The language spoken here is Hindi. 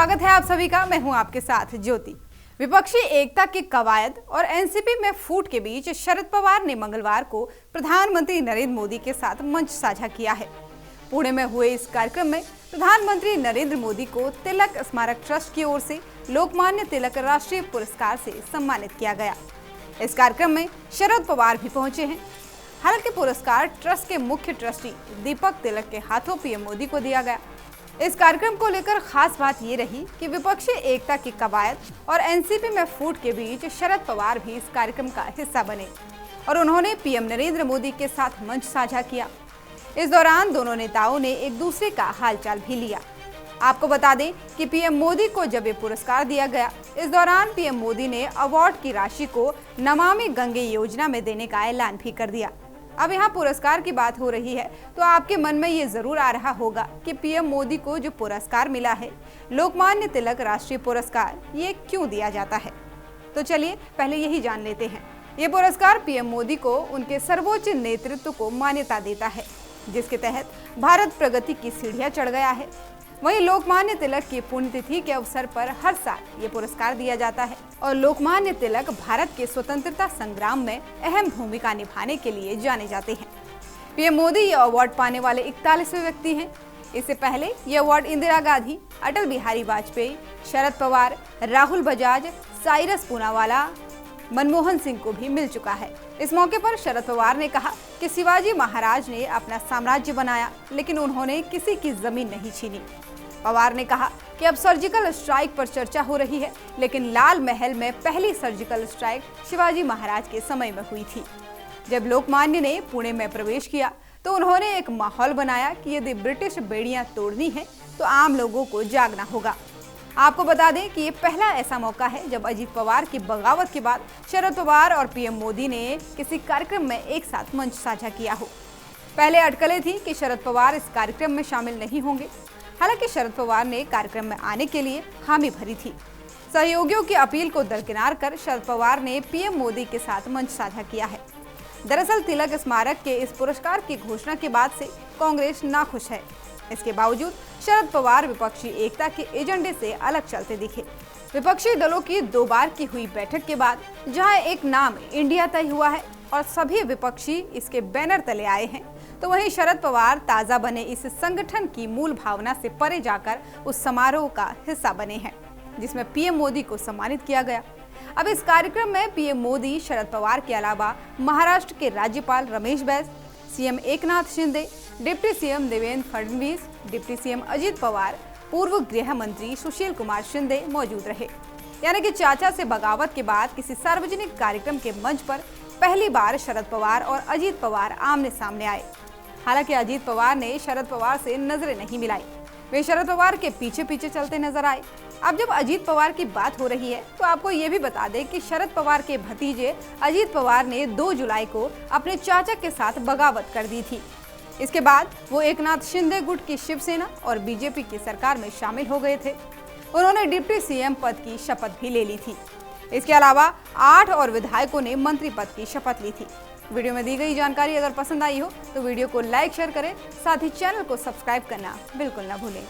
स्वागत है आप सभी का। मैं हूं आपके साथ ज्योति। विपक्षी एकता की कवायद और एनसीपी में फूट के बीच शरद पवार ने मंगलवार को प्रधानमंत्री नरेंद्र मोदी के साथ मंच साझा किया है। पुणे में हुए इस कार्यक्रम में प्रधानमंत्री नरेंद्र मोदी को तिलक स्मारक ट्रस्ट की ओर से लोकमान्य तिलक राष्ट्रीय पुरस्कार से सम्मानित किया गया। इस कार्यक्रम में शरद पवार भी पहुंचे हैं। हालांकि पुरस्कार ट्रस्ट के मुख्य ट्रस्टी दीपक तिलक के हाथों पीएम मोदी को दिया गया। इस कार्यक्रम को लेकर खास बात ये रही कि विपक्षी एकता की कवायद और एनसीपी में फूट के बीच शरद पवार भी इस कार्यक्रम का हिस्सा बने और उन्होंने पीएम नरेंद्र मोदी के साथ मंच साझा किया। इस दौरान दोनों नेताओं ने एक दूसरे का हालचाल भी लिया। आपको बता दें कि पीएम मोदी को जब ये पुरस्कार दिया गया, इस दौरान पीएम मोदी ने अवार्ड की राशि को नमामि गंगे योजना में देने का ऐलान भी कर दिया। अब यहाँ पुरस्कार की बात हो रही है तो आपके मन में ये जरूर आ रहा होगा कि पीएम मोदी को जो पुरस्कार मिला है, लोकमान्य तिलक राष्ट्रीय पुरस्कार, ये क्यों दिया जाता है। तो चलिए पहले यही जान लेते हैं। ये पुरस्कार पीएम मोदी को उनके सर्वोच्च नेतृत्व को मान्यता देता है, जिसके तहत भारत प्रगति की सीढ़ियां चढ़ गया है। वहीं लोकमान्य तिलक की पुण्यतिथि के अवसर पर हर साल ये पुरस्कार दिया जाता है और लोकमान्य तिलक भारत के स्वतंत्रता संग्राम में अहम भूमिका निभाने के लिए जाने जाते हैं। पीएम मोदी ये अवार्ड पाने वाले 41वें व्यक्ति हैं। इससे पहले ये अवार्ड इंदिरा गांधी, अटल बिहारी वाजपेयी, शरद पवार, राहुल बजाज, साइरस पूनावाला, मनमोहन सिंह को भी मिल चुका है। इस मौके पर शरद पवार ने कहा कि शिवाजी महाराज ने अपना साम्राज्य बनाया, लेकिन उन्होंने किसी की जमीन नहीं छीनी। पवार ने कहा कि अब सर्जिकल स्ट्राइक पर चर्चा हो रही है, लेकिन लाल महल में पहली सर्जिकल स्ट्राइक शिवाजी महाराज के समय में हुई थी। जब लोकमान्य ने पुणे में प्रवेश किया तो उन्होंने एक माहौल बनाया कि यदि ब्रिटिश बेड़ियां तोड़नी है तो आम लोगों को जागना होगा। आपको बता दें कि ये पहला ऐसा मौका है जब अजीत पवार की बगावत के बाद शरद पवार और पीएम मोदी ने किसी कार्यक्रम में एक साथ मंच साझा किया हो। पहले अटकलें थी कि शरद पवार इस कार्यक्रम में शामिल नहीं होंगे। हालांकि शरद पवार ने कार्यक्रम में आने के लिए हामी भरी थी। सहयोगियों की अपील को दरकिनार कर शरद पवार ने पीएम मोदी के साथ मंच साझा किया है। दरअसल तिलक स्मारक के इस पुरस्कार की घोषणा के बाद से कांग्रेस नाखुश है। इसके बावजूद शरद पवार विपक्षी एकता के एजेंडे से अलग चलते दिखे। विपक्षी दलों की 2 बार की हुई बैठक के बाद जहां एक नाम इंडिया तय हुआ है और सभी विपक्षी इसके बैनर तले आए हैं, तो वहीं शरद पवार ताजा बने इस संगठन की मूल भावना से परे जाकर उस समारोह का हिस्सा बने हैं जिसमें पीएम मोदी को सम्मानित किया गया। अब इस कार्यक्रम में पीएम मोदी शरद पवार के अलावा महाराष्ट्र के राज्यपाल Ramesh Bais, CM Eknath Shinde, deputy CM Devendra Fadnavis, deputy CM Ajit Pawar, पूर्व गृह मंत्री सुशील कुमार शिंदे मौजूद रहे। यानी कि चाचा से बगावत के बाद किसी सार्वजनिक कार्यक्रम के मंच पर पहली बार शरद पवार और अजित पवार आमने सामने आए। हालांकि अजित पवार ने शरद पवार से नजरें नहीं मिलाई, वे शरद पवार के पीछे पीछे चलते नजर आए। अब जब अजित पवार की बात हो रही है तो आपको ये भी बता दें कि शरद पवार के भतीजे अजित पवार ने 2 जुलाई को अपने चाचा के साथ बगावत कर दी थी। इसके बाद वो एकनाथ शिंदे गुट की शिवसेना और बीजेपी की सरकार में शामिल हो गए थे। उन्होंने डिप्टी सीएम पद की शपथ भी ले ली थी। इसके अलावा 8 और विधायकों ने मंत्री पद की शपथ ली थी। वीडियो में दी गई जानकारी अगर पसंद आई हो तो वीडियो को लाइक शेयर करें, साथ ही चैनल को सब्सक्राइब करना बिल्कुल ना भूलें।